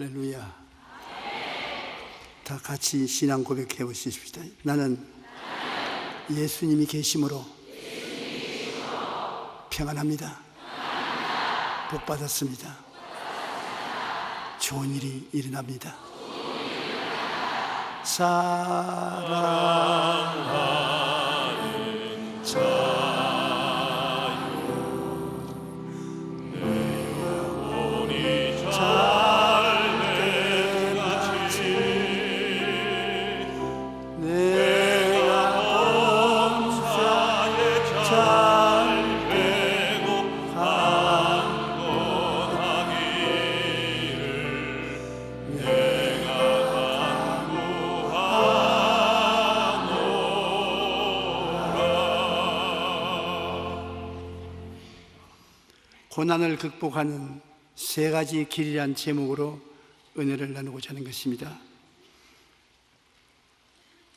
할렐루야. 다 같이 신앙 고백해 보십시다. 나는 예수님이 계심으로 평안합니다. 복 받았습니다. 좋은 일이 일어납니다. 사랑하는 자 고난을 극복하는 세 가지 길이란 제목으로 은혜를 나누고자 하는 것입니다.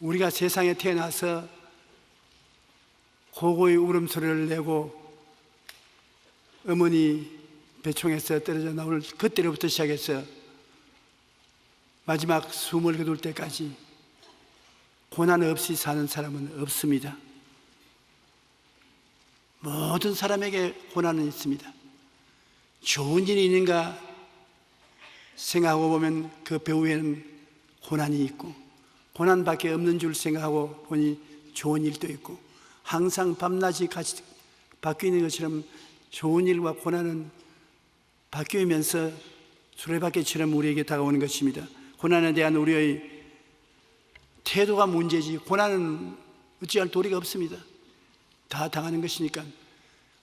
우리가 세상에 태어나서 고고의 울음소리를 내고 어머니 배총에서 떨어져 나올 그때로부터 시작해서 마지막 숨을 거둘 때까지 고난 없이 사는 사람은 없습니다. 모든 사람에게 고난은 있습니다. 좋은 일이 있는가 생각하고 보면 그 배후에는 고난이 있고, 고난밖에 없는 줄 생각하고 보니 좋은 일도 있고, 항상 밤낮이 같이 바뀌는 것처럼 좋은 일과 고난은 바뀌면서 수레바퀴처럼 우리에게 다가오는 것입니다. 고난에 대한 우리의 태도가 문제지 고난은 어찌할 도리가 없습니다. 다 당하는 것이니까.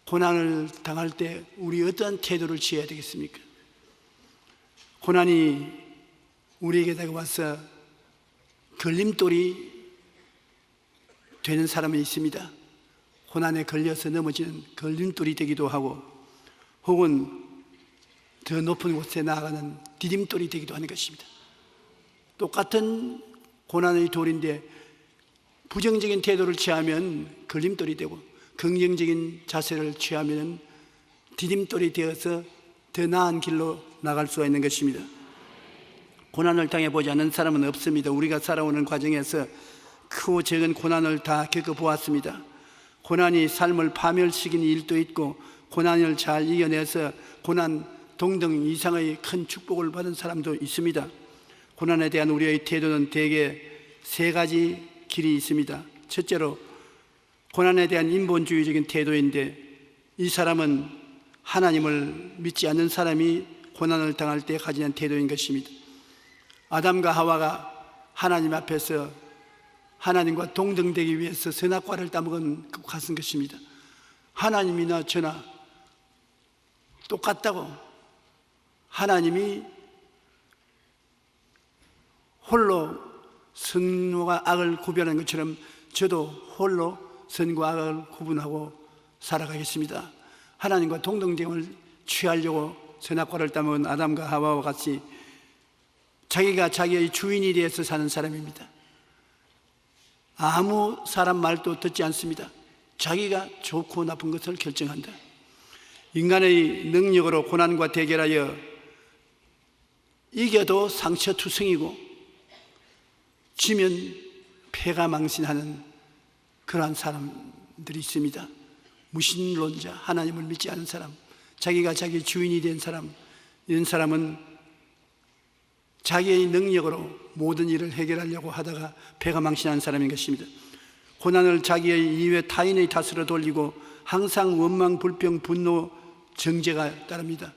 고난을 당할 때 우리 어떠한 태도를 취해야 되겠습니까? 고난이 우리에게 다가와서 걸림돌이 되는 사람이 있습니다. 고난에 걸려서 넘어지는 걸림돌이 되기도 하고, 혹은 더 높은 곳에 나아가는 디딤돌이 되기도 하는 것입니다. 똑같은 고난의 돌인데 부정적인 태도를 취하면 걸림돌이 되고, 긍정적인 자세를 취하면 디딤돌이 되어서 더 나은 길로 나갈 수가 있는 것입니다. 고난을 당해보지 않은 사람은 없습니다. 우리가 살아오는 과정에서 크고 작은 고난을 다 겪어보았습니다. 고난이 삶을 파멸시키는 일도 있고, 고난을 잘 이겨내서 고난 동등 이상의 큰 축복을 받은 사람도 있습니다. 고난에 대한 우리의 태도는 대개 세 가지 길이 있습니다. 첫째로 고난에 대한 인본주의적인 태도인데, 이 사람은 하나님을 믿지 않는 사람이 고난을 당할 때 가지는 태도인 것입니다. 아담과 하와가 하나님 앞에서 하나님과 동등되기 위해서 선악과를 따먹은 같은 것입니다. 하나님이나 저나 똑같다고, 하나님이 홀로 선과 악을 구별하는 것처럼 저도 홀로 선과 악을 구분하고 살아가겠습니다. 하나님과 동등됨을 취하려고 선악과를 따먹은 아담과 하와와 같이 자기가 자기의 주인이 되어서 사는 사람입니다. 아무 사람 말도 듣지 않습니다. 자기가 좋고 나쁜 것을 결정한다. 인간의 능력으로 고난과 대결하여 이겨도 상처투성이고 지면 패가망신하는 그러한 사람들이 있습니다. 무신론자, 하나님을 믿지 않은 사람, 자기가 자기 주인이 된 사람, 이런 사람은 자기의 능력으로 모든 일을 해결하려고 하다가 패가망신하는 사람인 것입니다. 고난을 자기의 이외 타인의 탓으로 돌리고 항상 원망, 불평, 분노, 정죄가 따릅니다.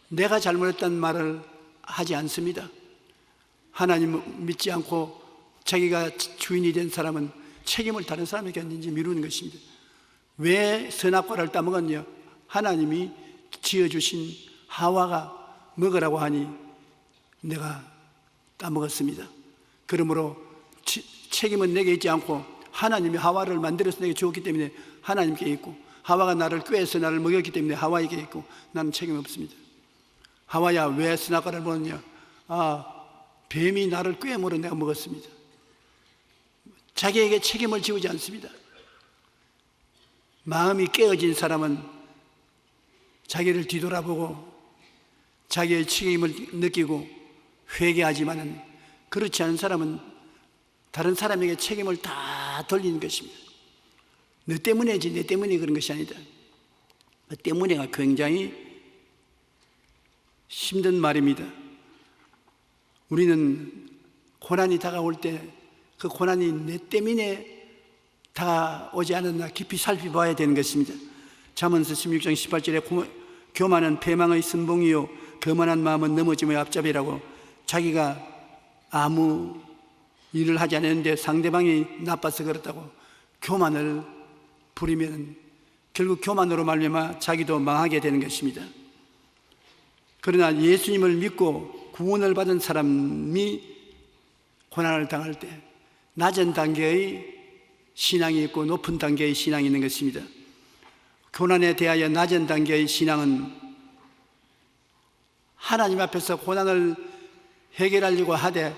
내가 잘못했다는 말을 하지 않습니다. 하나님을 믿지 않고 자기가 주인이 된 사람은 책임을 다른 사람에게 언제든지 미루는 것입니다. 왜 선악과를 따먹었냐? 하나님이 지어주신 하와가 먹으라고 하니 내가 따먹었습니다. 그러므로 책임은 내게 있지 않고 하나님이 하와를 만들어서 내게 주었기 때문에 하나님께 있고, 하와가 나를 꾀해서 나를 먹였기 때문에 하와에게 있고, 나는 책임 없습니다. 하와야, 왜 선악과를 먹었냐? 뱀이 나를 꾀물어 내가 먹었습니다. 자기에게 책임을 지우지 않습니다. 마음이 깨어진 사람은 자기를 뒤돌아보고 자기의 책임을 느끼고 회개하지만은 그렇지 않은 사람은 다른 사람에게 책임을 다 돌리는 것입니다. 너 때문에지 내 때문에 그런 것이 아니다. 그 때문에가 굉장히 힘든 말입니다. 우리는 고난이 다가올 때 그 고난이 내 때문에 다가오지 않았나 깊이 살펴봐야 되는 것입니다. 잠언서 16장 18절에 교만은 패망의 선봉이요 거만한 마음은 넘어짐의 앞잡이라고, 자기가 아무 일을 하지 않았는데 상대방이 나빠서 그렇다고 교만을 부리면 결국 교만으로 말미암아 자기도 망하게 되는 것입니다. 그러나 예수님을 믿고 구원을 받은 사람이 고난을 당할 때 낮은 단계의 신앙이 있고 높은 단계의 신앙이 있는 것입니다. 고난에 대하여 낮은 단계의 신앙은 하나님 앞에서 고난을 해결하려고 하되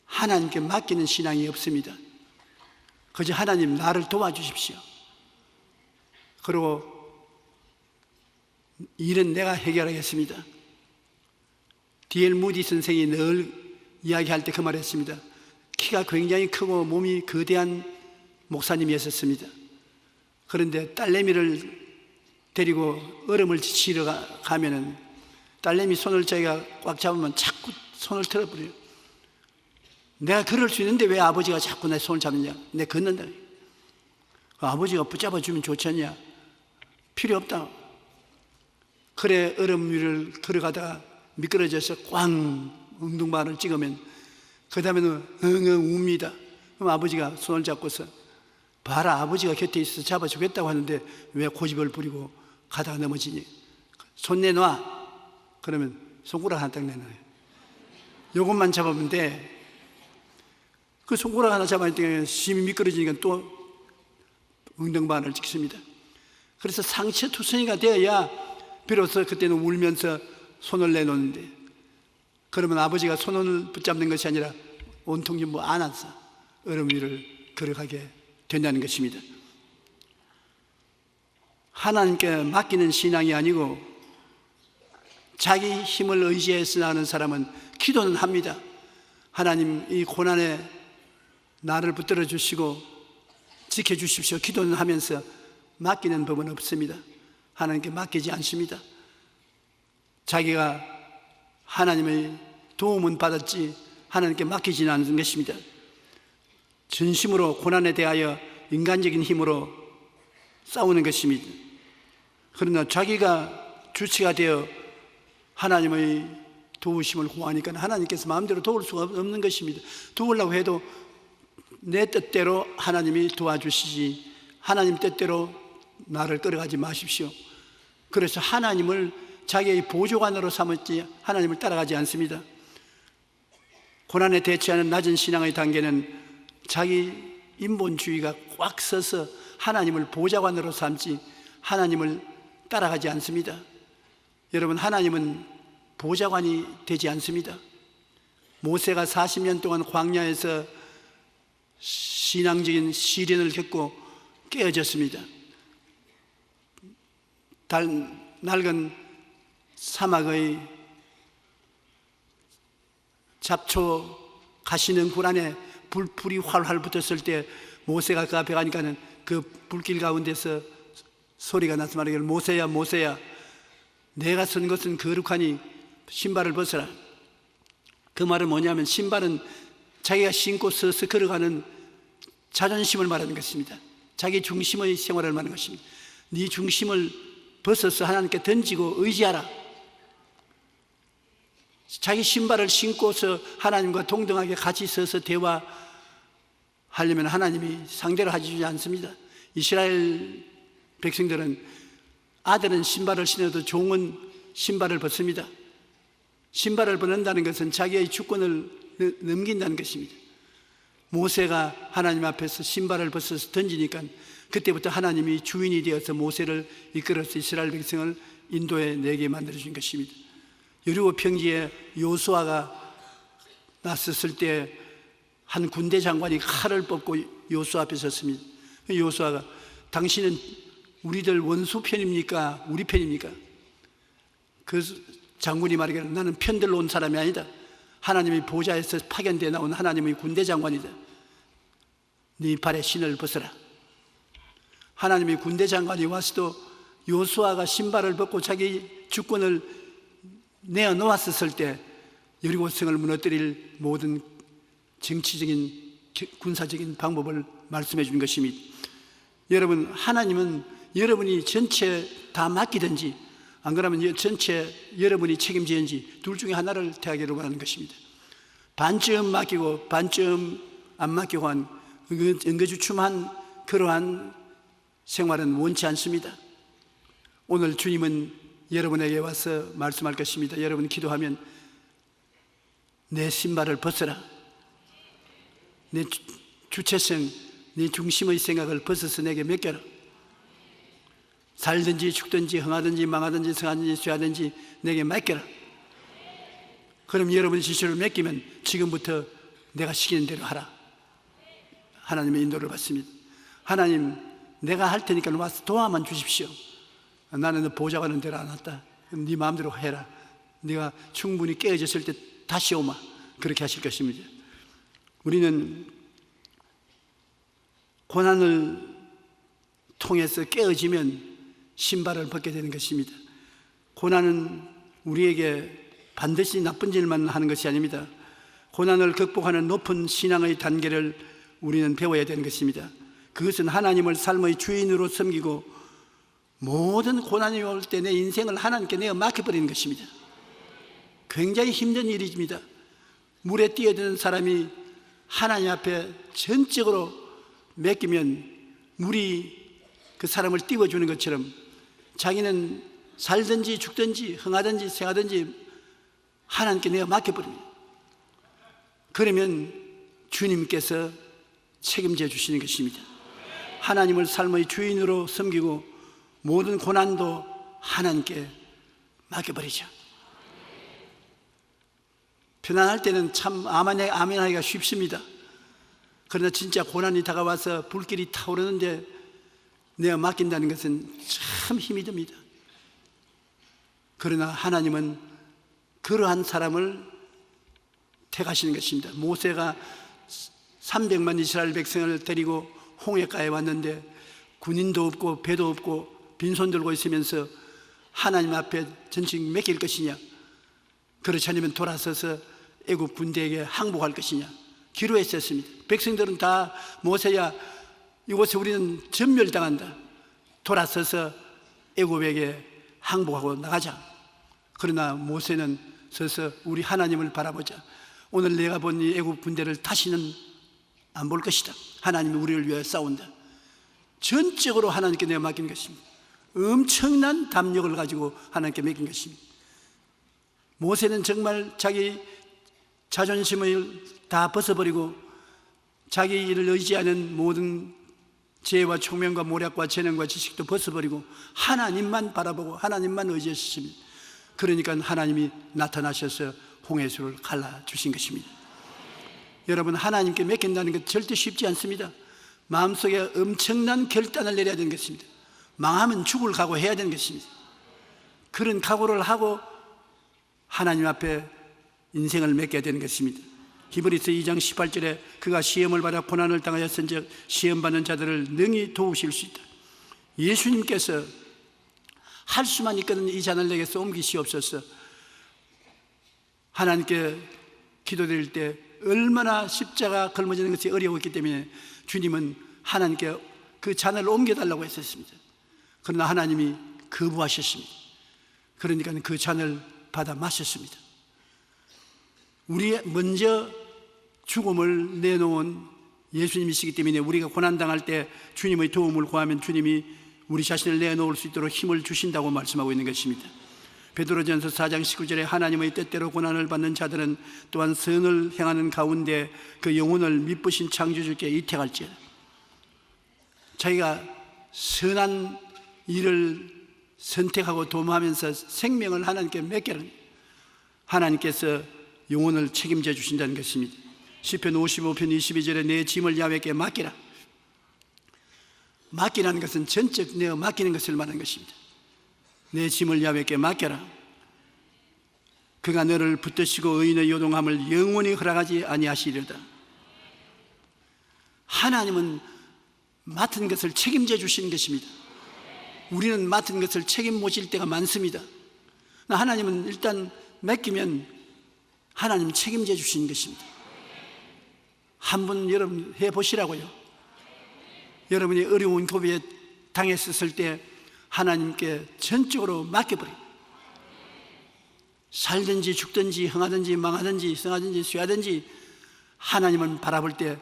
하나님께 맡기는 신앙이 없습니다. 그저 하나님 나를 도와주십시오. 그리고 일은 내가 해결하겠습니다. D.L. 무디 선생이 늘 이야기할 때 그 말을 했습니다. 키가 굉장히 크고 몸이 거대한 목사님이었습니다. 그런데 딸내미를 데리고 얼음을 지치러 가면은 딸내미 손을 자기가 꽉 잡으면 자꾸 손을 틀어버려요. 내가 그럴 수 있는데 왜 아버지가 자꾸 내 손을 잡느냐? 내가 걷는다. 아버지가 붙잡아 주면 좋지 않냐? 필요 없다. 그래 얼음 위를 걸어가다가 미끄러져서 꽝 엉덩방아를 찍으면 그 다음에는 엉엉 웁니다. 그럼 아버지가 손을 잡고서 봐라, 아버지가 곁에 있어서 잡아주겠다고 하는데 왜 고집을 부리고 가다가 넘어지니? 손 내놔. 그러면 손가락 하나 딱 내놔요. 요것만 잡으면 돼. 그 손가락 하나 잡아야 심이 미끄러지니까 또 엉덩방아를 찍습니다. 그래서 상처투성이가 되어야 비로소 그때는 울면서 손을 내놓는데, 그러면 아버지가 손을 붙잡는 것이 아니라 온통 전부 안아서 얼음 위를 걸어가게 된다는 것입니다. 하나님께 맡기는 신앙이 아니고 자기 힘을 의지해서 나가는 사람은 기도는 합니다. 하나님, 이 고난에 나를 붙들어 주시고 지켜주십시오. 기도는 하면서 맡기는 법은 없습니다. 하나님께 맡기지 않습니다. 자기가 하나님의 도움은 받았지 하나님께 맡기지는 않는 것입니다. 전심으로 고난에 대하여 인간적인 힘으로 싸우는 것입니다. 그러나 자기가 주체가 되어 하나님의 도우심을 구하니까 하나님께서 마음대로 도울 수가 없는 것입니다. 도우려고 해도 내 뜻대로 하나님이 도와주시지 하나님 뜻대로 나를 끌어가지 마십시오. 그래서 하나님을 자기의 보조관으로 삼았지 하나님을 따라가지 않습니다. 고난에 대처하는 낮은 신앙의 단계는 자기 인본주의가 꽉 서서 하나님을 보좌관으로 삼지 하나님을 따라가지 않습니다. 여러분, 하나님은 보좌관이 되지 않습니다. 모세가 40년 동안 광야에서 신앙적인 시련을 겪고 깨어졌습니다. 낡은 사막의 잡초 가시는 굴 안에 불이 활활 붙었을 때 모세가 그 앞에 가니까는 그 불길 가운데서 소리가 나서 말하기를, 모세야 모세야, 내가 선 것은 거룩하니 신발을 벗어라. 그 말은 뭐냐면 신발은 자기가 신고 서서 걸어가는 자존심을 말하는 것입니다. 자기 중심의 생활을 말하는 것입니다. 네 중심을 벗어서 하나님께 던지고 의지하라. 자기 신발을 신고서 하나님과 동등하게 같이 서서 대화하려면 하나님이 상대를 해주지 않습니다. 이스라엘 백성들은 아들은 신발을 신어도 종은 신발을 벗습니다. 신발을 벗는다는 것은 자기의 주권을 넘긴다는 것입니다. 모세가 하나님 앞에서 신발을 벗어서 던지니까 그때부터 하나님이 주인이 되어서 모세를 이끌어서 이스라엘 백성을 인도에 내게 만들어준 것입니다. 여리고 평지에 요수아가 났었을 때 한 군대 장관이 칼을 뽑고 요수아 앞에 섰습니다. 요수아가, 당신은 우리들 원수 편입니까? 우리 편입니까? 그 장군이 말하기를 나는 편들러 온 사람이 아니다. 하나님의 보좌에서 파견되어 나온 하나님의 군대 장관이다. 네 발에 신을 벗어라. 하나님의 군대 장관이 와서도 요수아가 신발을 벗고 자기 주권을 내어놓았을 때 여리고성을 무너뜨릴 모든 정치적인 군사적인 방법을 말씀해 준 것입니다. 여러분, 하나님은 여러분이 전체 다 맡기든지 안 그러면 전체 여러분이 책임지든지 둘 중에 하나를 택하기로 하는 것입니다. 반쯤 맡기고 반쯤 안 맡기고 한 응거주춤한 그러한 생활은 원치 않습니다. 오늘 주님은 여러분에게 와서 말씀할 것입니다. 여러분 기도하면 내 신발을 벗어라. 내 주체성, 내 중심의 생각을 벗어서 내게 맡겨라. 살든지 죽든지 흥하든지 망하든지 성하든지 쇠하든지 내게 맡겨라. 그럼 여러분의 지시를 맡기면 지금부터 내가 시키는 대로 하라. 하나님의 인도를 받습니다. 하나님, 내가 할 테니까 와서 도와만 주십시오. 나는 보좌관은 대로 안 왔다. 그럼 네 마음대로 해라. 네가 충분히 깨어졌을 때 다시 오마. 그렇게 하실 것입니다. 우리는 고난을 통해서 깨어지면 신발을 벗게 되는 것입니다. 고난은 우리에게 반드시 나쁜 일만 하는 것이 아닙니다. 고난을 극복하는 높은 신앙의 단계를 우리는 배워야 되는 것입니다. 그것은 하나님을 삶의 주인으로 섬기고 모든 고난이 올 때 내 인생을 하나님께 내어 맡겨버리는 것입니다. 굉장히 힘든 일입니다. 물에 뛰어드는 사람이 하나님 앞에 전적으로 맡기면 물이 그 사람을 띄워주는 것처럼 자기는 살든지 죽든지 흥하든지 생하든지 하나님께 내가 맡겨버립니다. 그러면 주님께서 책임져 주시는 것입니다. 하나님을 삶의 주인으로 섬기고 모든 고난도 하나님께 맡겨버리죠. 편안할 때는 참 아멘하기가 쉽습니다. 그러나 진짜 고난이 다가와서 불길이 타오르는데 내가 맡긴다는 것은 참 힘이 듭니다. 그러나 하나님은 그러한 사람을 택하시는 것입니다. 모세가 300만 이스라엘 백성을 데리고 홍해가에 왔는데 군인도 없고 배도 없고 빈손 들고 있으면서 하나님 앞에 전직 맡길 것이냐, 그렇지 않으면 돌아서서 애굽 군대에게 항복할 것이냐 기로했었습니다. 백성들은 다 모세야, 이곳에 우리는 전멸당한다. 돌아서서 애굽에게 항복하고 나가자. 그러나 모세는 서서 우리 하나님을 바라보자. 오늘 내가 본 이 애굽 군대를 다시는 안 볼 것이다. 하나님이 우리를 위하여 싸운다. 전적으로 하나님께 내가 맡긴 것입니다. 엄청난 담력을 가지고 하나님께 맡긴 것입니다. 모세는 정말 자기 자존심을 다 벗어버리고 자기 일을 의지하는 모든 지혜와 총명과 모략과 재능과 지식도 벗어버리고 하나님만 바라보고 하나님만 의지했습니다. 그러니까 하나님이 나타나셔서 홍해수를 갈라주신 것입니다. 여러분, 하나님께 맡긴다는 것 절대 쉽지 않습니다. 마음속에 엄청난 결단을 내려야 되는 것입니다. 망하면 죽을 각오해야 되는 것입니다. 그런 각오를 하고 하나님 앞에 인생을 맡겨야 되는 것입니다. 히브리서 2장 18절에 그가 시험을 받아 고난을 당하였은즉 시험받는 자들을 능히 도우실 수 있다. 예수님께서 할 수만 있거든 이 잔을 내게서 옮기시옵소서. 하나님께 기도드릴 때 얼마나 십자가 걸머지는 것이 어려웠기 때문에 주님은 하나님께 그 잔을 옮겨달라고 했었습니다. 그러나 하나님이 거부하셨습니다. 그러니까 그 잔을 받아 마셨습니다. 우리 먼저 죽음을 내놓은 예수님이시기 때문에 우리가 고난당할 때 주님의 도움을 구하면 주님이 우리 자신을 내놓을 수 있도록 힘을 주신다고 말씀하고 있는 것입니다. 베드로전서 4장 19절에 하나님의 뜻대로 고난을 받는 자들은 또한 선을 행하는 가운데 그 영혼을 미쁘신 창조주께 이택할지어다. 자기가 선한 일을 선택하고 도모하면서 생명을 하나님께 맡기는, 하나님께서 영혼을 책임져 주신다는 것입니다. 시편 55편 22절에 내 짐을 야훼께 맡기라. 맡기라는 것은 전적 내어 맡기는 것을 말하는 것입니다. 내 짐을 야훼께 맡겨라. 그가 너를 붙드시고 의인의 요동함을 영원히 허락하지 아니하시리로다. 하나님은 맡은 것을 책임져 주시는 것입니다. 우리는 맡은 것을 책임 못 질 때가 많습니다. 하나님은 일단 맡기면 하나님 책임져 주시는 것입니다. 한번 여러분 해보시라고요. 여러분이 어려운 고비에 당했을 때 하나님께 전적으로 맡겨버려요. 살든지 죽든지 흥하든지 망하든지 성하든지 쇠하든지 하나님은 바라볼 때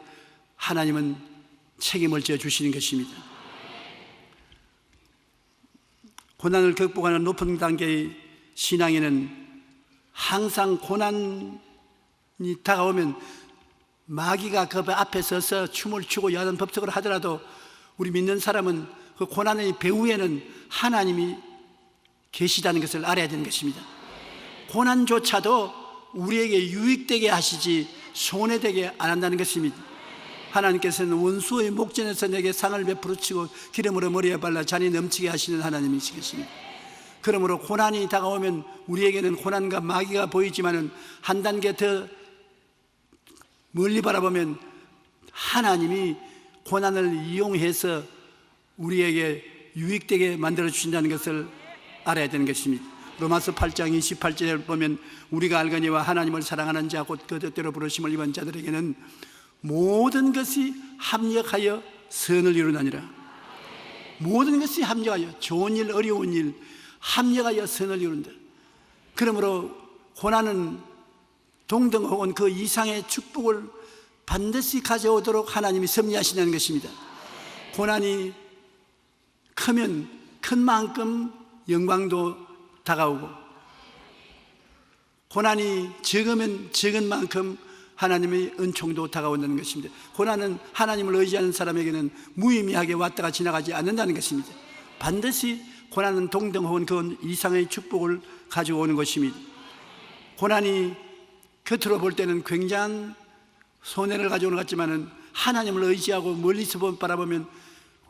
하나님은 책임을 져 주시는 것입니다. 고난을 극복하는 높은 단계의 신앙에는 항상 고난이 다가오면 마귀가 그 앞에 서서 춤을 추고 여하튼 법석을 하더라도 우리 믿는 사람은 그 고난의 배후에는 하나님이 계시다는 것을 알아야 되는 것입니다. 고난조차도 우리에게 유익되게 하시지 손해되게 안 한다는 것입니다. 하나님께서는 원수의 목전에서 내게 상을 베풀어치고 기름으로 머리에 발라 잔이 넘치게 하시는 하나님이시겠습니다. 그러므로 고난이 다가오면 우리에게는 고난과 마귀가 보이지만은 한 단계 더 멀리 바라보면 하나님이 고난을 이용해서 우리에게 유익되게 만들어 주신다는 것을 알아야 되는 것입니다. 로마서 8장 28절에 보면 우리가 알거니와 하나님을 사랑하는 자 곧 그 뜻대로 부르심을 입은 자들에게는 모든 것이 합력하여 선을 이루나니라. 모든 것이 합력하여 좋은 일 어려운 일 합력하여 선을 이룬다. 그러므로 고난은 동등 혹은 그 이상의 축복을 반드시 가져오도록 하나님이 섭리하시는 것입니다. 고난이 크면 큰 만큼 영광도 다가오고 고난이 적으면 적은 만큼 하나님의 은총도 다가온다는 것입니다. 고난은 하나님을 의지하는 사람에게는 무의미하게 왔다가 지나가지 않는다는 것입니다. 반드시 고난은 동등 혹은 그 이상의 축복을 가지고 오는 것입니다. 고난이 겉으로 볼 때는 굉장한 손해를 가져오는 것 같지만 하나님을 의지하고 멀리서 바라보면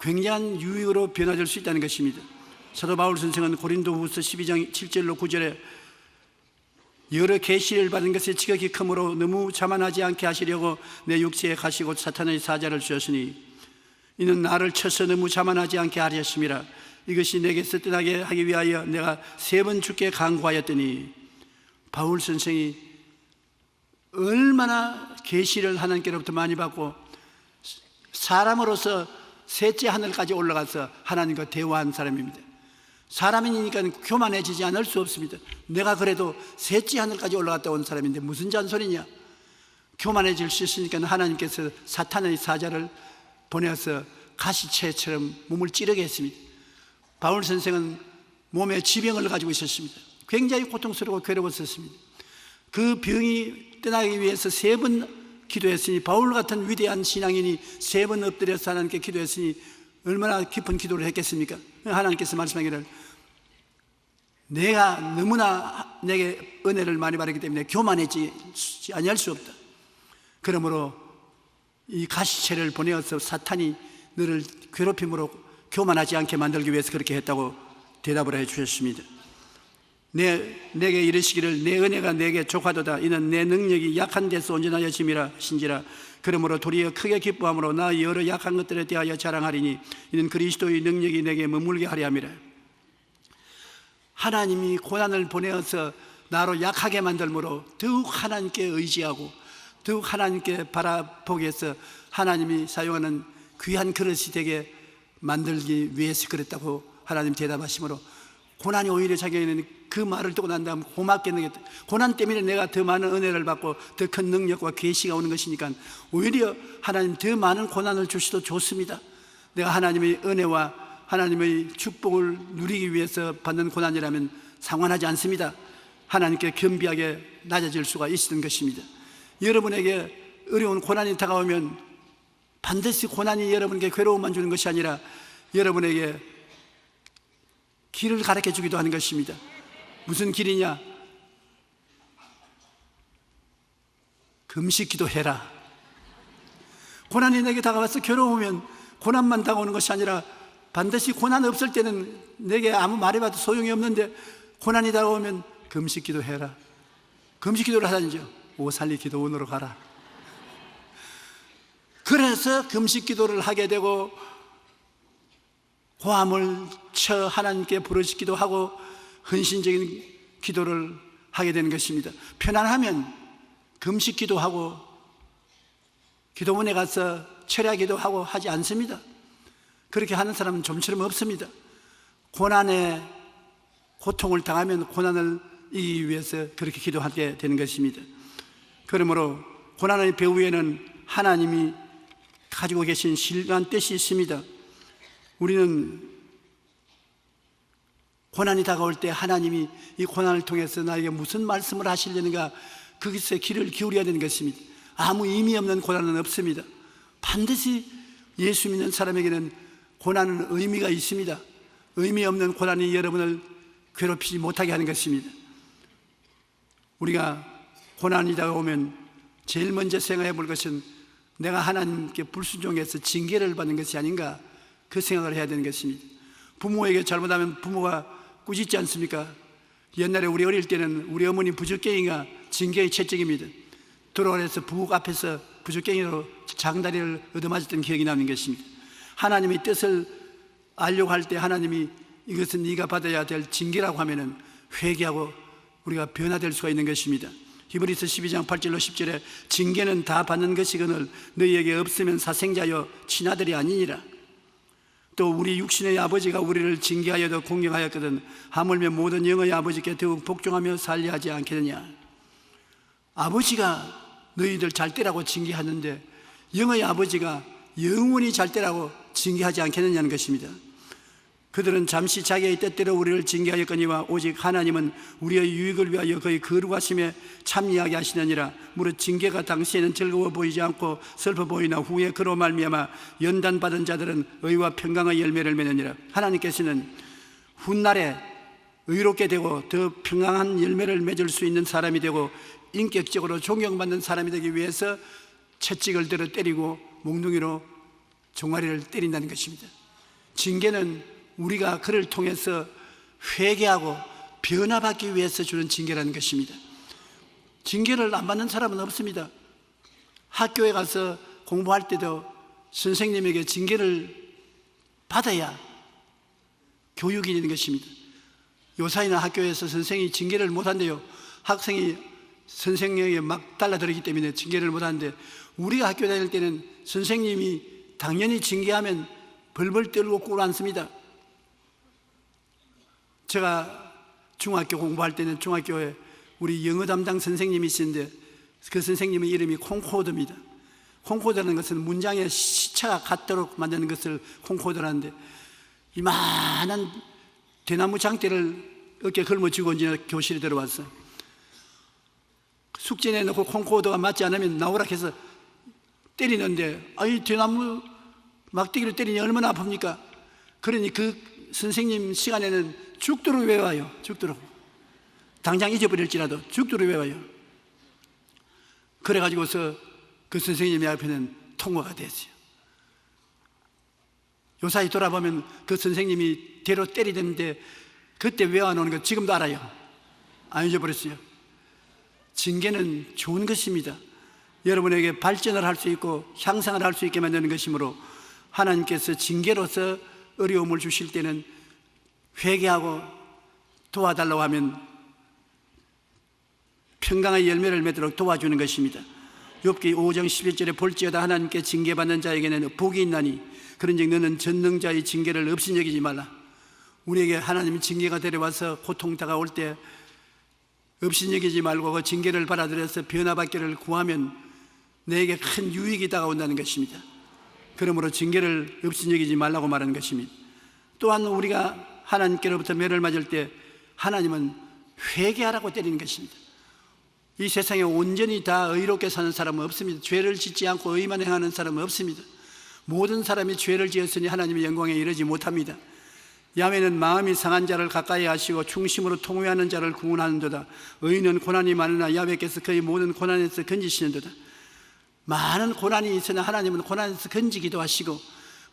굉장한 유익으로 변화될 수 있다는 것입니다. 사도 바울 선생은 고린도후서 12장 7절로 9절에 여러 계시를 받은 것에 지극히 크므로 너무 자만하지 않게 하시려고 내 육체에 가시고 사탄의 사자를 주셨으니 이는 나를 쳐서 너무 자만하지 않게 하셨음이라. 이것이 내게서 떠나게 하기 위하여 내가 3번 주께 간구하였더니 바울 선생이 얼마나 계시를 하나님께로부터 많이 받고 사람으로서 셋째 하늘까지 올라가서 하나님과 대화한 사람입니다. 사람이니까 교만해지지 않을 수 없습니다. 내가 그래도 셋째 하늘까지 올라갔다 온 사람인데 무슨 잔소리냐. 교만해질 수 있으니까 하나님께서 사탄의 사자를 보내서 가시채처럼 몸을 찌르게 했습니다. 바울 선생은 몸에 지병을 가지고 있었습니다. 굉장히 고통스럽고 괴로웠었습니다. 그 병이 떠나기 위해서 3번 기도했으니 바울 같은 위대한 신앙인이 3번 엎드려서 하나님께 기도했으니 얼마나 깊은 기도를 했겠습니까? 하나님께서 말씀하기를 내가 너무나 내게 은혜를 많이 받았기 때문에 교만해지지 아니할 수 없다. 그러므로 이 가시채를 보내어서 사탄이 너를 괴롭힘으로 교만하지 않게 만들기 위해서 그렇게 했다고 대답을 해 주셨습니다. 내게 이르시기를 내 은혜가 내게 족하도다. 이는 내 능력이 약한 데서 온전하여 짐이라 신지라. 그러므로 도리어 크게 기뻐함으로 나 여러 약한 것들에 대하여 자랑하리니 이는 그리스도의 능력이 내게 머물게 하려 함이라. 하나님이 고난을 보내어서 나로 약하게 만들므로 더욱 하나님께 의지하고 더욱 하나님께 바라보기 위해서 하나님이 사용하는 귀한 그릇이 되게 만들기 위해서 그랬다고 하나님 대답하시므로 고난이 오히려 자기에게는 그 말을 듣고 난 다음 고맙겠는 게 고난 때문에 내가 더 많은 은혜를 받고 더 큰 능력과 계시가 오는 것이니까 오히려 하나님 더 많은 고난을 주시도 좋습니다. 내가 하나님의 은혜와 하나님의 축복을 누리기 위해서 받는 고난이라면 상관하지 않습니다. 하나님께 겸비하게 낮아질 수가 있는 것입니다. 여러분에게 어려운 고난이 다가오면 반드시 고난이 여러분에게 괴로움만 주는 것이 아니라 여러분에게 길을 가르쳐 주기도 하는 것입니다. 무슨 길이냐? 금식 기도해라. 고난이 내게 다가와서 괴로우면 고난만 다가오는 것이 아니라 반드시 고난 없을 때는 내게 아무 말해봐도 소용이 없는데 고난이 다가오면 금식 기도해라. 금식 기도를 하다니죠. 오살리 기도원으로 가라. 그래서 금식 기도를 하게 되고 고함을 쳐 하나님께 부르짖기도 하고 헌신적인 기도를 하게 되는 것입니다. 편안하면 금식 기도하고 기도원에 가서 철야 기도하고 하지 않습니다. 그렇게 하는 사람은 좀처럼 없습니다. 고난에 고통을 당하면 고난을 이기기 위해서 그렇게 기도하게 되는 것입니다. 그러므로 고난의 배후에는 하나님이 가지고 계신 신령한 뜻이 있습니다. 우리는 고난이 다가올 때 하나님이 이 고난을 통해서 나에게 무슨 말씀을 하시려는가, 거기서 귀를 기울여야 되는 것입니다. 아무 의미 없는 고난은 없습니다. 반드시 예수 믿는 사람에게는 고난은 의미가 있습니다. 의미 없는 고난이 여러분을 괴롭히지 못하게 하는 것입니다. 우리가 고난이 다가오면 제일 먼저 생각해 볼 것은 내가 하나님께 불순종해서 징계를 받는 것이 아닌가, 그 생각을 해야 되는 것입니다. 부모에게 잘못하면 부모가 꾸짖지 않습니까? 옛날에 우리 어릴 때는 우리 어머니 부적갱이가 징계의 채찍입니다. 돌아가서 부엌 앞에서 부적갱이로 장다리를 얻어맞았던 기억이 나는 것입니다. 하나님의 뜻을 알려고 할 때 하나님이 이것은 네가 받아야 될 징계라고 하면은 회개하고 우리가 변화될 수가 있는 것입니다. 히브리서 12장 8절로 10절에 징계는 다 받는 것이거늘 너희에게 없으면 사생자여 친아들이 아니니라. 또 우리 육신의 아버지가 우리를 징계하여도 공경하였거든 하물며 모든 영의 아버지께 더욱 복종하며 살려하지 않겠느냐. 아버지가 너희들 잘 때라고 징계하는데 영의 아버지가 영원히 잘 때라고 징계하지 않겠느냐는 것입니다. 그들은 잠시 자기의 뜻대로 우리를 징계하였거니와 오직 하나님은 우리의 유익을 위하여 그의 거룩하심에 참여하게 하시느니라. 무릇 징계가 당시에는 즐거워 보이지 않고 슬퍼 보이나 후에 그로 말미암아 연단받은 자들은 의와 평강의 열매를 맺느니라. 하나님께서는 훗날에 의롭게 되고 더 평강한 열매를 맺을 수 있는 사람이 되고 인격적으로 존경받는 사람이 되기 위해서 채찍을 들어 때리고 몽둥이로 종아리를 때린다는 것입니다. 징계는 우리가 그를 통해서 회개하고 변화받기 위해서 주는 징계라는 것입니다. 징계를 안 받는 사람은 없습니다. 학교에 가서 공부할 때도 선생님에게 징계를 받아야 교육이 되는 것입니다. 요사이나 학교에서 선생님이 징계를 못한대요. 학생이 선생님에게 막 달라들기 때문에 징계를 못하는데, 우리가 학교 다닐 때는 선생님이 당연히 징계하면 벌벌 떨고 꿀 앉습니다. 제가 중학교 공부할 때는 중학교에 우리 영어 담당 선생님이 있었는데 그 선생님의 이름이 콩코드입니다. 콩코드라는 것은 문장에 시차가 같도록 만드는 것을 콩코드라는데, 이만한 대나무 장대를 어깨에 걸머쥐고 이제 교실에 들어왔어. 숙제 내놓고 콩코드가 맞지 않으면 나오라 해서 때리는데, 아이 대나무 막대기로 때리니 얼마나 아픕니까? 그러니 그 선생님 시간에는 죽도록 외워요. 죽도록. 당장 잊어버릴지라도 죽도록 외워요. 그래가지고서 그 선생님의 앞에는 통과가 됐어요. 요사이 돌아보면 그 선생님이 대로 때리던데 그때 외워놓은 거 지금도 알아요. 안 잊어버렸어요. 징계는 좋은 것입니다. 여러분에게 발전을 할 수 있고 향상을 할 수 있게 만드는 것이므로 하나님께서 징계로서 어려움을 주실 때는 회개하고 도와달라고 하면 평강의 열매를 맺도록 도와주는 것입니다. 욥기 5장 11절에 볼지어다 하나님께 징계받는 자에게는 복이 있나니 그런즉 너는 전능자의 징계를 없이 여기지 말라. 우리에게 하나님이 징계가 데려와서 고통 다가올 때 없이 여기지 말고 그 징계를 받아들여서 변화받기를 구하면 내게 큰 유익이 다가온다는 것입니다. 그러므로 징계를 없이 여기지 말라고 말하는 것입니다. 또한 우리가 하나님께로부터 매를 맞을 때 하나님은 회개하라고 때리는 것입니다. 이 세상에 온전히 다 의롭게 사는 사람은 없습니다. 죄를 짓지 않고 의만 행하는 사람은 없습니다. 모든 사람이 죄를 지었으니 하나님의 영광에 이르지 못합니다. 야훼는 마음이 상한 자를 가까이 하시고 충심으로 통회하는 자를 구원하는도다. 의인은 고난이 많으나 야훼께서 그의 모든 고난에서 건지시는도다. 많은 고난이 있으나 하나님은 고난에서 건지기도 하시고,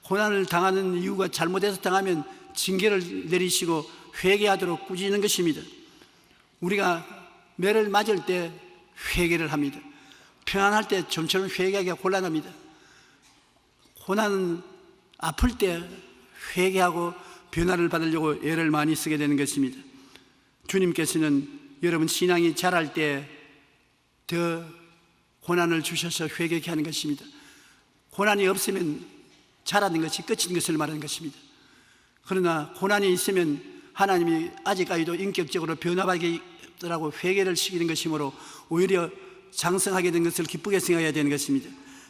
고난을 당하는 이유가 잘못해서 당하면 징계를 내리시고 회개하도록 꾸짖는 것입니다. 우리가 매를 맞을 때 회개를 합니다. 평안할 때 좀처럼 회개하기가 곤란합니다. 고난은 아플 때 회개하고 변화를 받으려고 애를 많이 쓰게 되는 것입니다. 주님께서는 여러분 신앙이 자랄 때 더 고난을 주셔서 회개케 하는 것입니다. 고난이 없으면 자라는 것이 끝인 것을 말하는 것입니다. 그러나 고난이 있으면 하나님이 아직까지도 인격적으로 변화하겠더라고 회개를 시키는 것이므로 오히려 장성하게 된 것을 기쁘게 생각해야 되는 것입니다.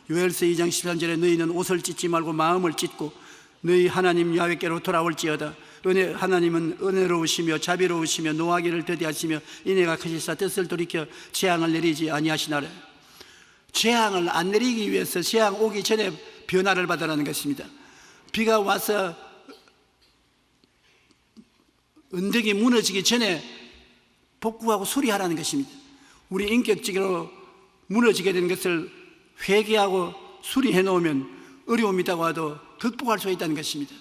요엘서 2장 13절에 너희는 옷을 찢지 말고 마음을 찢고 너희 하나님 야훼께로 돌아올지어다. 하나님은 은혜로우시며 자비로우시며 노하기를 더디하시며 인애가 크시사 뜻을 돌이켜 재앙을 내리지 아니하시나라. 재앙을 안 내리기 위해서 재앙 오기 전에 변화를 받으라는 것입니다. 비가 와서 언덕이 무너지기 전에 복구하고 수리하라는 것입니다. 우리 인격적으로 무너지게 된 것을 회개하고 수리해 놓으면 어려움이 있다고 해도 극복할 수 있다는 것입니다.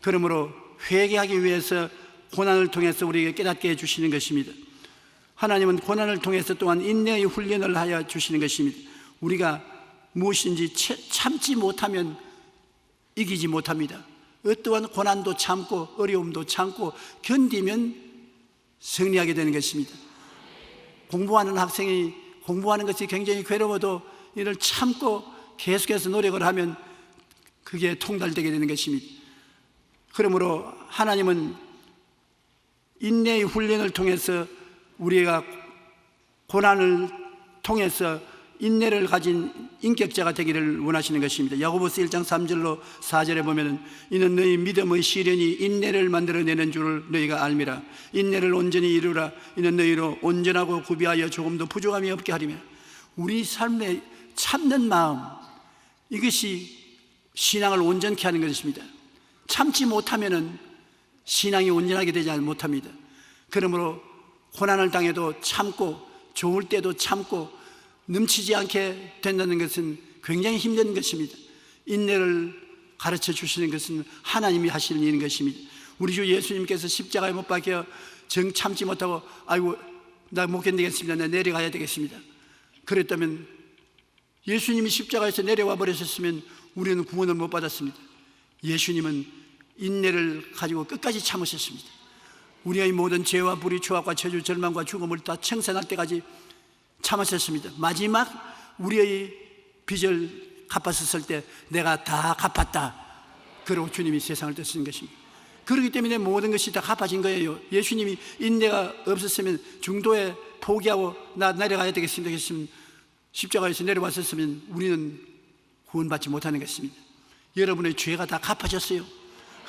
그러므로 회개하기 위해서 고난을 통해서 우리에게 깨닫게 해주시는 것입니다. 하나님은 고난을 통해서 또한 인내의 훈련을 하여 주시는 것입니다. 우리가 무엇인지 참지 못하면 이기지 못합니다. 어떠한 고난도 참고 어려움도 참고 견디면 승리하게 되는 것입니다. 공부하는 학생이 공부하는 것이 굉장히 괴로워도 이를 참고 계속해서 노력을 하면 그게 통달되게 되는 것입니다. 그러므로 하나님은 인내의 훈련을 통해서 우리가 고난을 통해서 인내를 가진 인격자가 되기를 원하시는 것입니다. 야고보서 1장 3절로 4절에 보면은 이는 너희 믿음의 시련이 인내를 만들어내는 줄을 너희가 알미라. 인내를 온전히 이루라. 이는 너희로 온전하고 구비하여 조금도 부족함이 없게 하리며. 우리 삶에 참는 마음, 이것이 신앙을 온전케 하는 것입니다. 참지 못하면은 신앙이 온전하게 되지 못합니다. 그러므로 고난을 당해도 참고 좋을 때도 참고 넘치지 않게 된다는 것은 굉장히 힘든 것입니다. 인내를 가르쳐 주시는 것은 하나님이 하시는 일인 것입니다. 우리 주 예수님께서 십자가에 못 박혀 정 참지 못하고 아이고 나 못 견디겠습니다. 나 내려가야 되겠습니다. 그랬다면 예수님이 십자가에서 내려와 버렸었으면 우리는 구원을 못 받았습니다. 예수님은 인내를 가지고 끝까지 참으셨습니다. 우리의 모든 죄와 불의, 추악과 저주, 절망과 죽음을 다 청산할 때까지 참으셨습니다. 마지막 우리의 빚을 갚았을 때 내가 다 갚았다. 그러고 주님이 세상을 떠나신 것입니다. 그렇기 때문에 모든 것이 다 갚아진 거예요. 예수님이 인내가 없었으면 중도에 포기하고 나 내려가야 되겠습니다 했으면 십자가에서 내려왔었으면 우리는 구원받지 못하는 것입니다. 여러분의 죄가 다 갚아졌어요.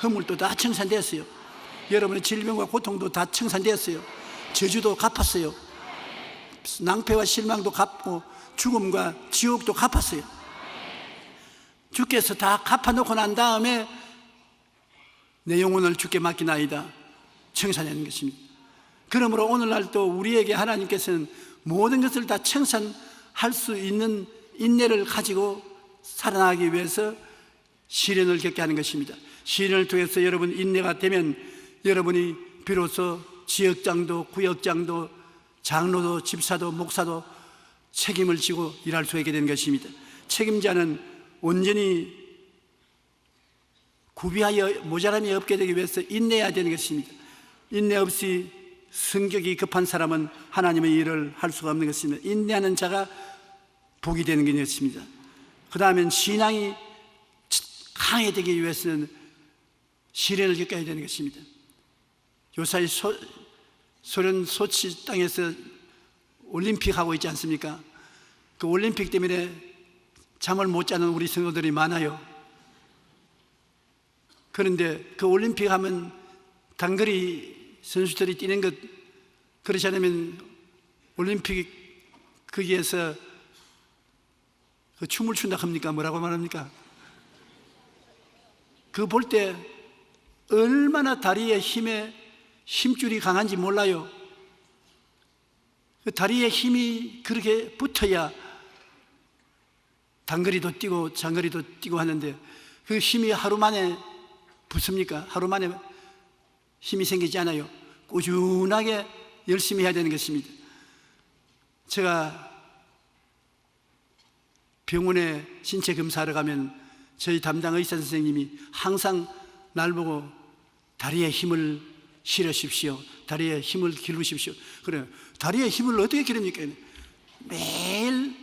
허물도 다 청산되었어요. 여러분의 질병과 고통도 다 청산되었어요. 저주도 갚았어요. 낭패와 실망도 갚고 죽음과 지옥도 갚았어요. 주께서 다 갚아놓고 난 다음에 내 영혼을 주께 맡기나이다 청산하는 것입니다. 그러므로 오늘날 또 우리에게 하나님께서는 모든 것을 다 청산할 수 있는 인내를 가지고 살아나기 위해서 시련을 겪게 하는 것입니다. 시련을 통해서 여러분 인내가 되면 여러분이 비로소 지역장도 구역장도 장로도 집사도 목사도 책임을 지고 일할 수 있게 되는 것입니다. 책임자는 온전히 구비하여 모자람이 없게 되기 위해서 인내해야 되는 것입니다. 인내 없이 성격이 급한 사람은 하나님의 일을 할 수가 없는 것입니다. 인내하는 자가 복이 되는 것입니다. 그 다음엔 신앙이 강해지기 위해서는 시련을 겪어야 되는 것입니다. 요사이 소련 소치 땅에서 올림픽 하고 있지 않습니까? 그 올림픽 때문에 잠을 못 자는 우리 성도들이 많아요. 그런데 그 올림픽 하면 단거리 선수들이 뛰는 것, 그렇지 않으면 올림픽 거기에서 그 춤을 춘다 합니까? 뭐라고 말합니까? 그거 볼 때 얼마나 다리의 힘줄이 강한지 몰라요. 그 다리에 힘이 그렇게 붙어야 단거리도 뛰고 장거리도 뛰고 하는데 그 힘이 하루 만에 붙습니까? 하루 만에 힘이 생기지 않아요. 꾸준하게 열심히 해야 되는 것입니다. 제가 병원에 신체 검사하러 가면 저희 담당 의사 선생님이 항상 날 보고 다리에 힘을 실으십시오, 다리에 힘을 기르십시오. 그래요. 다리에 힘을 어떻게 기릅니까? 매일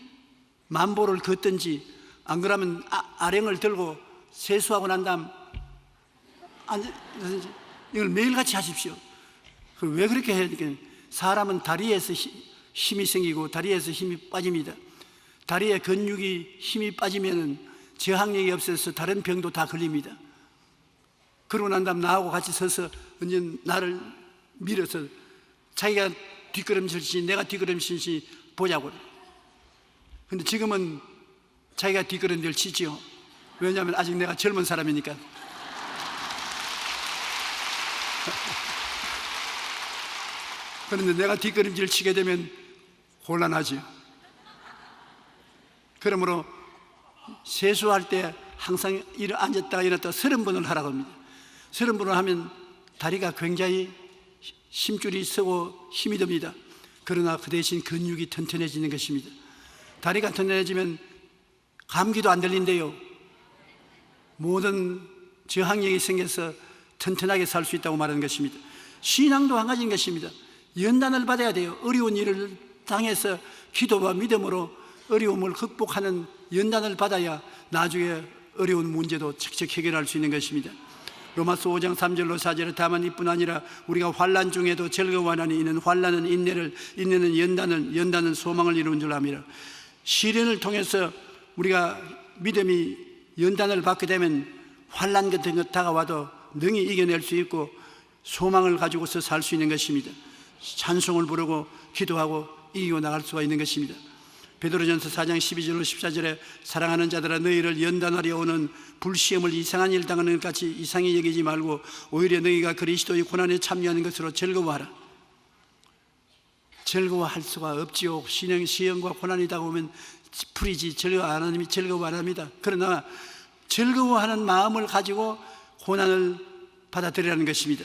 만보를 걷든지 안 그러면 아령을 들고 세수하고 난 다음 앉아든지 이걸 매일같이 하십시오. 왜 그렇게 해야 되니까 사람은 다리에서 힘이 생기고 다리에서 힘이 빠집니다. 다리에 근육이 힘이 빠지면 저항력이 없어서 다른 병도 다 걸립니다. 그러고 난 다음 나하고 같이 서서 언제 나를 밀어서 자기가 뒷걸음질지 내가 뒷걸음질지 보자고. 근데 지금은 자기가 뒷걸음질 치지요. 왜냐하면 아직 내가 젊은 사람이니까. 그런데 내가 뒷걸음질 치게 되면 곤란하지요. 그러므로 세수할 때 항상 앉았다가 일어났다가 30번을 하라고 합니다. 30번을 하면 다리가 굉장히 힘줄이 서고 힘이 듭니다. 그러나 그 대신 근육이 튼튼해지는 것입니다. 다리가 튼튼해지면 감기도 안 들린대요. 모든 저항력이 생겨서 튼튼하게 살 수 있다고 말하는 것입니다. 신앙도 한 가지인 것입니다. 연단을 받아야 돼요. 어려운 일을 당해서 기도와 믿음으로 어려움을 극복하는 연단을 받아야 나중에 어려운 문제도 척척 해결할 수 있는 것입니다. 로마서 5장 3절로 4절에 다만 이뿐 아니라 우리가 환난 중에도 즐거워하나니 이는 환난은 인내를, 인내는 연단을, 연단은 소망을 이루는 줄 압니다. 시련을 통해서 우리가 믿음이 연단을 받게 되면 환난 같은 것 다가와도 능히 이겨낼 수 있고 소망을 가지고서 살 수 있는 것입니다. 찬송을 부르고 기도하고 이기고 나갈 수가 있는 것입니다. 베드로전서 4장 12절로 14절에 사랑하는 자들아 너희를 연단하려 오는 불시험을 이상한 일 당하는 것 같이 이상히 여기지 말고 오히려 너희가 그리스도의 고난에 참여하는 것으로 즐거워하라. 즐거워할 수가 없지요. 시험과 고난이 다가오면 풀이지 즐거워 안 하니 즐거워 안 합니다. 그러나 즐거워하는 마음을 가지고 고난을 받아들이라는 것입니다.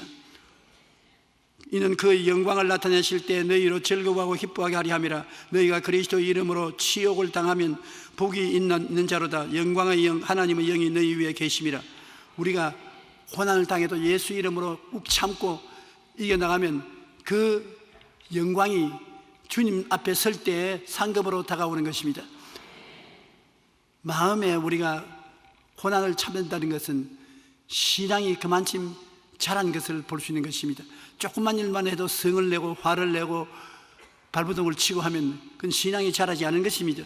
이는 그의 영광을 나타내실 때 너희로 즐거워하고 기뻐하게 하리 함이라. 너희가 그리스도의 이름으로 치욕을 당하면 복이 있는 자로다. 영광의 영 하나님의 영이 너희 위에 계심이라. 우리가 고난을 당해도 예수 이름으로 꾹 참고 이겨나가면 그 영광이 주님 앞에 설 때에 상급으로 다가오는 것입니다. 마음에 우리가 고난을 참는다는 것은 신앙이 그만큼 자란 것을 볼 수 있는 것입니다. 조금만 일만 해도 성을 내고 화를 내고 발버둥을 치고 하면 그건 신앙이 자라지 않은 것입니다.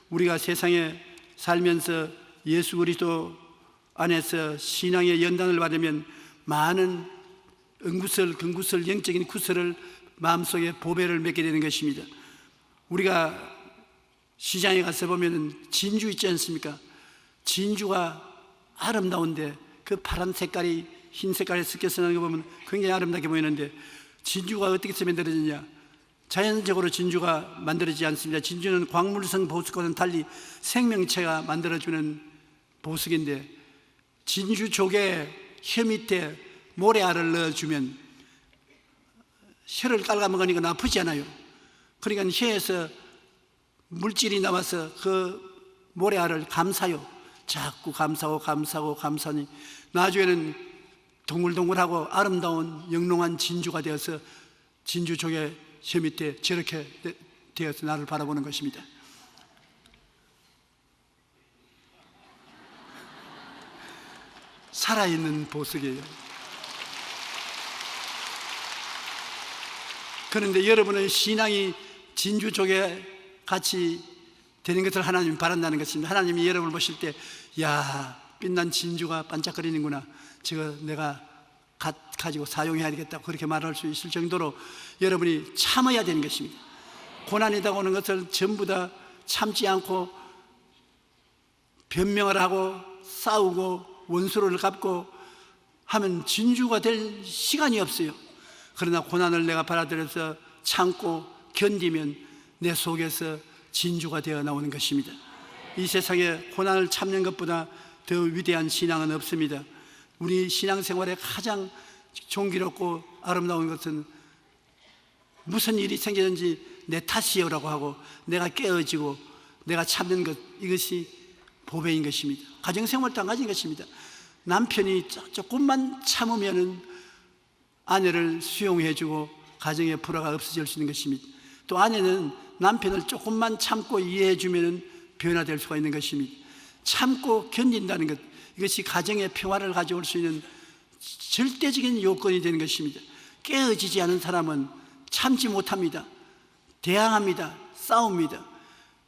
우리가 세상에 살면서 예수 그리스도 안에서 신앙의 연단을 받으면 많은 은구설, 근구설, 영적인 구설을 마음속에 보배를 맺게 되는 것입니다. 우리가 시장에 가서 보면 진주 있지 않습니까? 진주가 아름다운데 그 파란 색깔이 흰 색깔에 섞여서 나는 거 보면 굉장히 아름답게 보이는데 진주가 어떻게 만들어지냐? 자연적으로 진주가 만들어지지 않습니다. 진주는 광물성 보석과는 달리 생명체가 만들어주는 보석인데 진주 쪽에 혀 밑에 모래알을 넣어주면 혀를 깔아먹으니까 나쁘지 않아요. 그러니까 혀에서 물질이 나와서 그 모래알을 감싸요. 자꾸 감싸니 나중에는 동글동글하고 아름다운 영롱한 진주가 되어서 진주 쪽에 혀 밑에 저렇게 되어서 나를 바라보는 것입니다. 살아있는 보석이에요. 그런데 여러분의 신앙이 진주 쪽에 같이 되는 것을 하나님이 바란다는 것입니다. 하나님이 여러분을 보실 때 야, 빛난 진주가 반짝거리는구나. 저거 내가 가지고 사용해야 되겠다고 그렇게 말할 수 있을 정도로 여러분이 참아야 되는 것입니다. 고난이 다가오는 것을 전부 다 참지 않고 변명을 하고 싸우고 원수를 갚고 하면 진주가 될 시간이 없어요. 그러나 고난을 내가 받아들여서 참고 견디면 내 속에서 진주가 되어 나오는 것입니다. 이 세상에 고난을 참는 것보다 더 위대한 신앙은 없습니다. 우리 신앙생활에 가장 존귀롭고 아름다운 것은 무슨 일이 생기든지 내 탓이요라고 하고 내가 깨어지고 내가 참는 것, 이것이 보배인 것입니다. 가정생활도 안 가진 것입니다. 남편이 조금만 참으면 아내를 수용해주고 가정의 불화가 없어질 수 있는 것입니다. 또 아내는 남편을 조금만 참고 이해해주면 변화될 수가 있는 것입니다. 참고 견딘다는 것, 이것이 가정의 평화를 가져올 수 있는 절대적인 요건이 되는 것입니다. 깨어지지 않은 사람은 참지 못합니다. 대항합니다. 싸웁니다.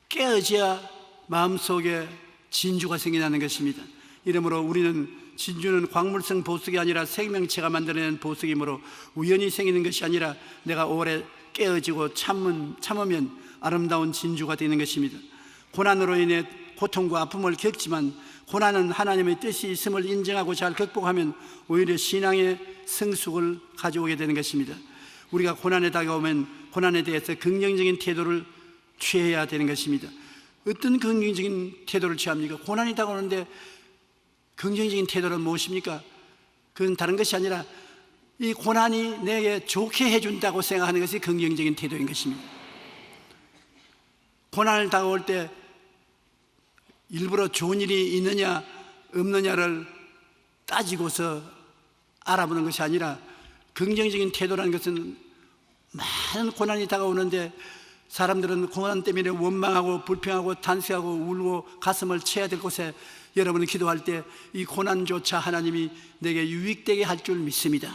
깨어져야 마음속에 진주가 생겨나는 것입니다. 이러므로 우리는 진주는 광물성 보석이 아니라 생명체가 만들어낸 보석이므로 우연히 생기는 것이 아니라 내가 오래 깨어지고 참으면 아름다운 진주가 되는 것입니다. 고난으로 인해 고통과 아픔을 겪지만 고난은 하나님의 뜻이 있음을 인정하고 잘 극복하면 오히려 신앙의 성숙을 가져오게 되는 것입니다. 우리가 고난에 다가오면 고난에 대해서 긍정적인 태도를 취해야 되는 것입니다. 어떤 긍정적인 태도를 취합니까? 고난이 다가오는데 긍정적인 태도는 무엇입니까? 그건 다른 것이 아니라 이 고난이 내게 좋게 해준다고 생각하는 것이 긍정적인 태도인 것입니다. 고난을 다가올 때 일부러 좋은 일이 있느냐 없느냐를 따지고서 알아보는 것이 아니라 긍정적인 태도라는 것은 많은 고난이 다가오는데 사람들은 고난 때문에 원망하고 불평하고 탄식하고 울고 가슴을 쳐야 될 곳에 여러분이 기도할 때 이 고난조차 하나님이 내게 유익되게 할 줄 믿습니다.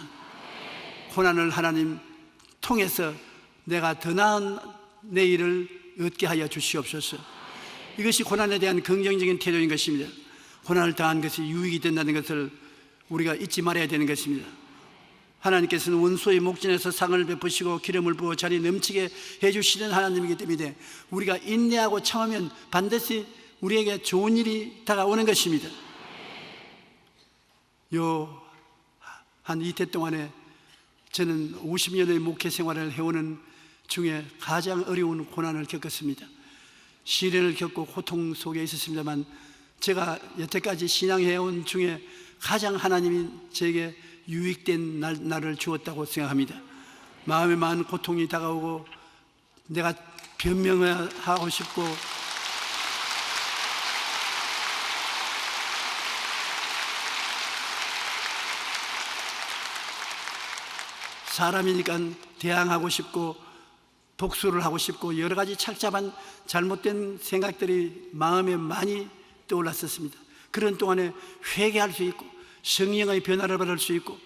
고난을 하나님 통해서 내가 더 나은 내일을 얻게 하여 주시옵소서. 이것이 고난에 대한 긍정적인 태도인 것입니다. 고난을 당한 것이 유익이 된다는 것을 우리가 잊지 말아야 되는 것입니다. 하나님께서는 원수의 목전에서 상을 베푸시고 기름을 부어 자리 넘치게 해주시는 하나님이기 때문에 우리가 인내하고 참으면 반드시 우리에게 좋은 일이 다가오는 것입니다. 한 이태 동안에 저는 50년의 목회 생활을 해오는 중에 가장 어려운 고난을 겪었습니다. 시련을 겪고 고통 속에 있었습니다만 제가 여태까지 신앙해온 중에 가장 하나님이 제게 유익된 날을 주었다고 생각합니다. 마음에 많은 고통이 다가오고 내가 변명하고 싶고 사람이니까 대항하고 싶고 복수를 하고 싶고 여러 가지 착잡한 잘못된 생각들이 마음에 많이 떠올랐었습니다. 그런 동안에 회개할 수 있고 성령의 변화를 받을 수 있고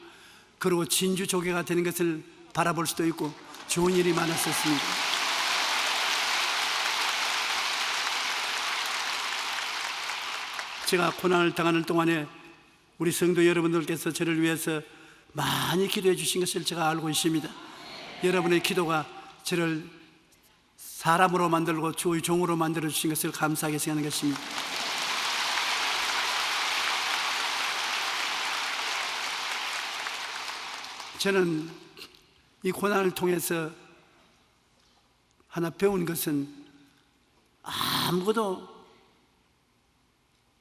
그리고 진주조개가 되는 것을 바라볼 수도 있고 좋은 일이 많았었습니다. 제가 고난을 당하는 동안에 우리 성도 여러분들께서 저를 위해서 많이 기도해 주신 것을 제가 알고 있습니다. 여러분의 기도가 저를 사람으로 만들고 주의 종으로 만들어 주신 것을 감사하게 생각하는 것입니다. 저는 이 고난을 통해서 하나 배운 것은 아무것도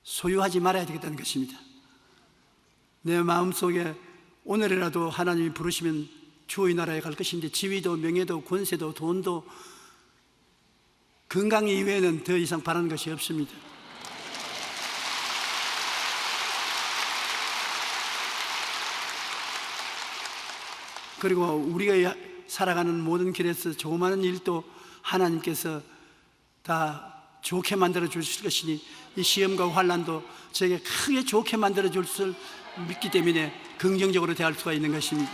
소유하지 말아야 되겠다는 것입니다. 내 마음속에 오늘이라도 하나님이 부르시면 주의 나라에 갈 것인데 지위도 명예도 권세도 돈도 건강 이외에는 더 이상 바라는 것이 없습니다. 그리고 우리가 살아가는 모든 길에서 조그마한 일도 하나님께서 다 좋게 만들어 주실 것이니 이 시험과 환난도 저에게 크게 좋게 만들어 줄 줄 믿기 때문에 긍정적으로 대할 수가 있는 것입니다.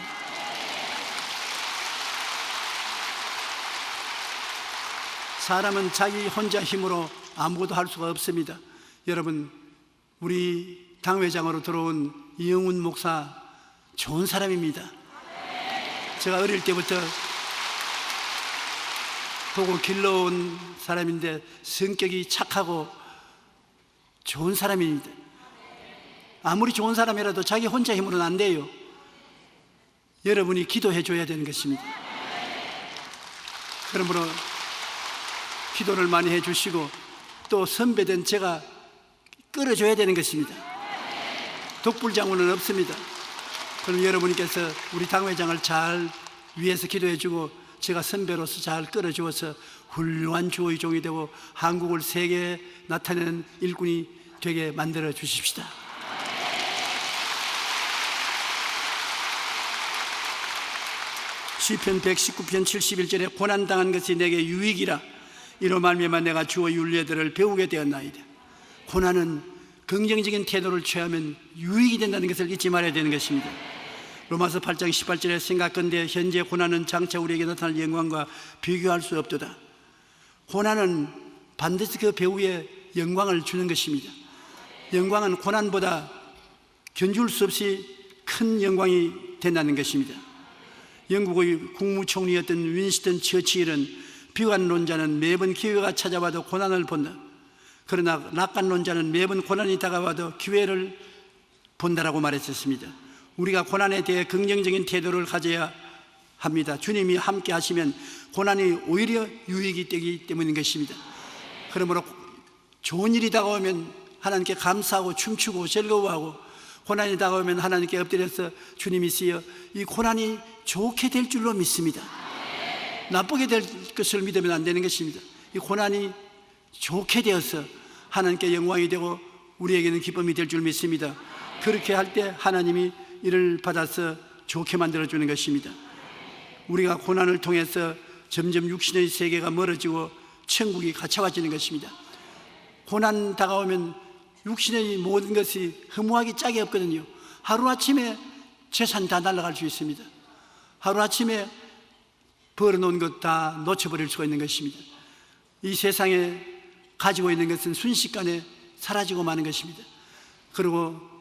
사람은 자기 혼자 힘으로 아무것도 할 수가 없습니다. 여러분, 우리 당회장으로 들어온 이영훈 목사 좋은 사람입니다. 제가 어릴 때부터 보고 길러온 사람인데 성격이 착하고 좋은 사람입니다. 아무리 좋은 사람이라도 자기 혼자 힘으로는 안 돼요. 여러분이 기도해 줘야 되는 것입니다. 그러므로 기도를 많이 해 주시고 또 선배된 제가 끌어줘야 되는 것입니다. 독불장군은 없습니다. 그럼 여러분께서 우리 당회장을 잘 위해서 기도해 주고 제가 선배로서 잘 끌어주어서 훌륭한 주의 종이 되고 한국을 세계에 나타내는 일꾼이 되게 만들어 주십시다. 시편 119편 71절에 고난당한 것이 내게 유익이라 이로 말미암아 내가 주의 윤례들을 배우게 되었나이다. 고난은 긍정적인 태도를 취하면 유익이 된다는 것을 잊지 말아야 되는 것입니다. 로마서 8장 18절에 생각건대 현재 고난은 장차 우리에게 나타날 영광과 비교할 수 없도다. 고난은 반드시 그 배후에 영광을 주는 것입니다. 영광은 고난보다 견줄 수 없이 큰 영광이 된다는 것입니다. 영국의 국무총리였던 윈스턴 처칠은 비관론자는 매번 기회가 찾아와도 고난을 본다. 그러나 낙관론자는 매번 고난이 다가와도 기회를 본다라고 말했었습니다. 우리가 고난에 대해 긍정적인 태도를 가져야 합니다. 주님이 함께 하시면 고난이 오히려 유익이 되기 때문인 것입니다. 그러므로 좋은 일이 다가오면 하나님께 감사하고 춤추고 즐거워하고, 고난이 다가오면 하나님께 엎드려서 주님이 쓰여 이 고난이 좋게 될 줄로 믿습니다. 나쁘게 될 것을 믿으면 안 되는 것입니다. 이 고난이 좋게 되어서 하나님께 영광이 되고 우리에게는 기쁨이 될 줄 믿습니다. 그렇게 할 때 하나님이 이를 받아서 좋게 만들어주는 것입니다. 우리가 고난을 통해서 점점 육신의 세계가 멀어지고 천국이 가까워지는 것입니다. 고난 다가오면 육신의 모든 것이 허무하기 짝이 없거든요. 하루아침에 재산 다 날아갈 수 있습니다. 하루아침에 벌어놓은 것 다 놓쳐버릴 수가 있는 것입니다. 이 세상에 가지고 있는 것은 순식간에 사라지고 마는 것입니다. 그리고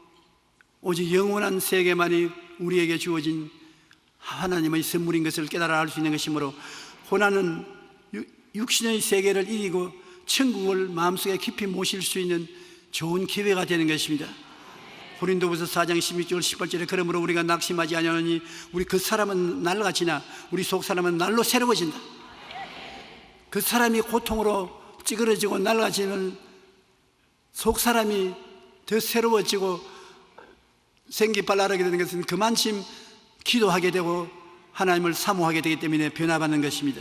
오직 영원한 세계만이 우리에게 주어진 하나님의 선물인 것을 깨달아 알 수 있는 것이므로 고난은 육신의 세계를 이기고 천국을 마음속에 깊이 모실 수 있는 좋은 기회가 되는 것입니다. 고린도후서 4장 16절 18절에 그러므로 우리가 낙심하지 아니하노니 우리 그 사람은 날같이나 우리 속 사람은 날로 새로워진다. 그 사람이 고통으로 찌그러지고 날같이는 속 사람이 더 새로워지고 생기발랄하게 되는 것은 그만큼 기도하게 되고 하나님을 사모하게 되기 때문에 변화받는 것입니다.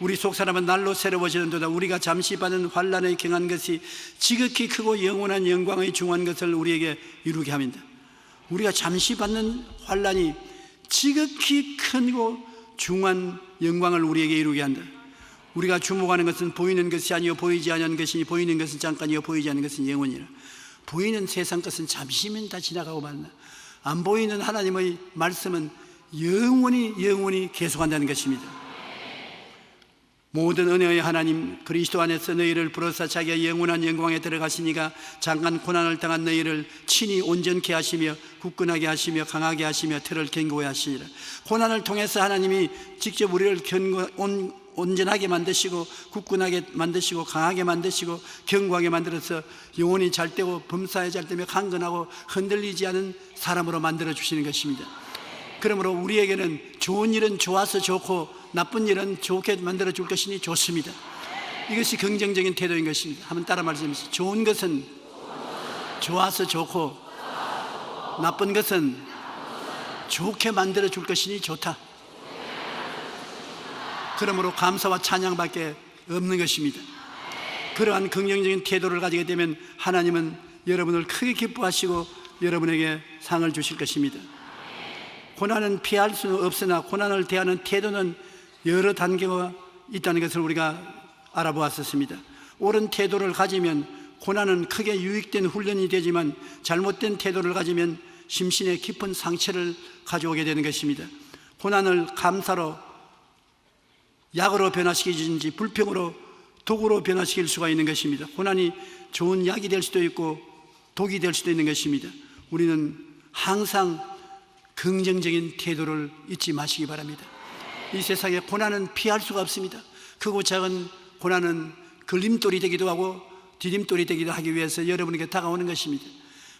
우리 속 사람은 날로 새로워지는도다. 우리가 잠시 받은 환난에 경한 것이 지극히 크고 영원한 영광의 중한 것을 우리에게 이루게 합니다. 우리가 잠시 받는 환난이 지극히 크고 중한 영광을 우리에게 이루게 한다. 우리가 주목하는 것은 보이는 것이 아니요 보이지 않는 것이니 보이는 것은 잠깐이요 보이지 않는 것은 영원이라. 보이는 세상 것은 잠시면 다 지나가고 만다. 안 보이는 하나님의 말씀은 영원히 계속한다는 것입니다. 모든 은혜의 하나님 그리스도 안에서 너희를 부르사 자기가 영원한 영광에 들어가시니가 잠깐 고난을 당한 너희를 친히 온전케 하시며 굳건하게 하시며 강하게 하시며 틀을 견고히 하시니라. 고난을 통해서 하나님이 직접 우리를 온전하게 만드시고 굳건하게 만드시고 강하게 만드시고 견고하게 만들어서 영혼이 잘되고 범사에 잘되며 강건하고 흔들리지 않은 사람으로 만들어 주시는 것입니다. 그러므로 우리에게는 좋은 일은 좋아서 좋고 나쁜 일은 좋게 만들어 줄 것이니 좋습니다. 이것이 긍정적인 태도인 것입니다. 한번 따라 말씀해주세요. 좋은 것은 좋아서 좋고 나쁜 것은 좋게 만들어 줄 것이니 좋다. 그러므로 감사와 찬양밖에 없는 것입니다. 그러한 긍정적인 태도를 가지게 되면 하나님은 여러분을 크게 기뻐하시고 여러분에게 상을 주실 것입니다. 고난은 피할 수는 없으나 고난을 대하는 태도는 여러 단계가 있다는 것을 우리가 알아보았었습니다. 옳은 태도를 가지면 고난은 크게 유익된 훈련이 되지만 잘못된 태도를 가지면 심신에 깊은 상처를 가져오게 되는 것입니다. 고난을 감사로 약으로 변화시키든지 불평으로 독으로 변화시킬 수가 있는 것입니다. 고난이 좋은 약이 될 수도 있고 독이 될 수도 있는 것입니다. 우리는 항상 긍정적인 태도를 잊지 마시기 바랍니다. 이 세상에 고난은 피할 수가 없습니다. 크고 작은 고난은 걸림돌이 되기도 하고 디딤돌이 되기도 하기 위해서 여러분에게 다가오는 것입니다.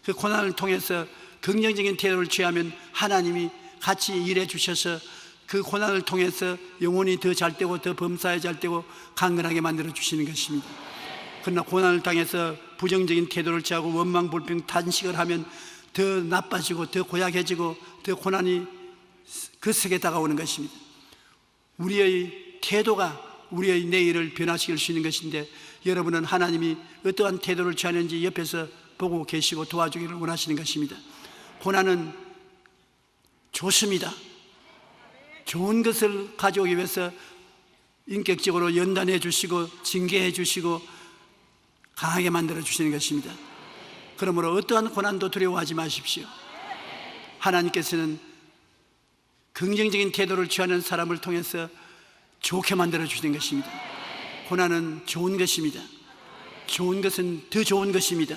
그 고난을 통해서 긍정적인 태도를 취하면 하나님이 같이 일해 주셔서 그 고난을 통해서 영혼이 더 잘되고 더 범사에 잘되고 강건하게 만들어 주시는 것입니다. 그러나 고난을 당해서 부정적인 태도를 취하고 원망 불평 탄식을 하면 더 나빠지고 더 고약해지고 더 고난이 거세게 다가오는 것입니다. 우리의 태도가 우리의 내일을 변화시킬 수 있는 것인데, 여러분은 하나님이 어떠한 태도를 취하는지 옆에서 보고 계시고 도와주기를 원하시는 것입니다. 고난은 좋습니다. 좋은 것을 가져오기 위해서 인격적으로 연단해 주시고 징계해 주시고 강하게 만들어 주시는 것입니다. 그러므로 어떠한 고난도 두려워하지 마십시오. 하나님께서는 긍정적인 태도를 취하는 사람을 통해서 좋게 만들어 주시는 것입니다. 고난은 좋은 것입니다. 좋은 것은 더 좋은 것입니다.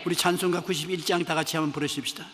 우리 찬송가 91장 다 같이 한번 부르십시다.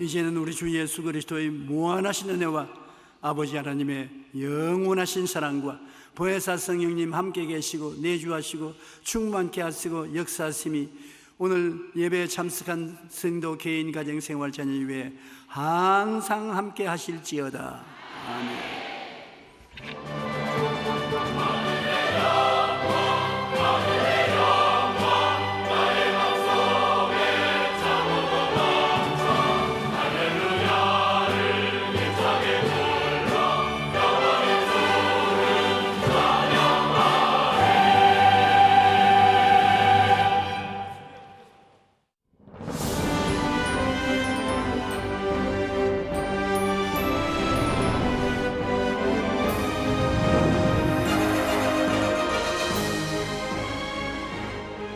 이제는 우리 주 예수 그리스도의 무한하신 은혜와 아버지 하나님의 영원하신 사랑과 보혜사 성령님 함께 계시고 내주하시고 충만케 하시고 역사하심이 오늘 예배에 참석한 성도 개인 가정 생활 자녀 위에 항상 함께 하실지어다. 아멘.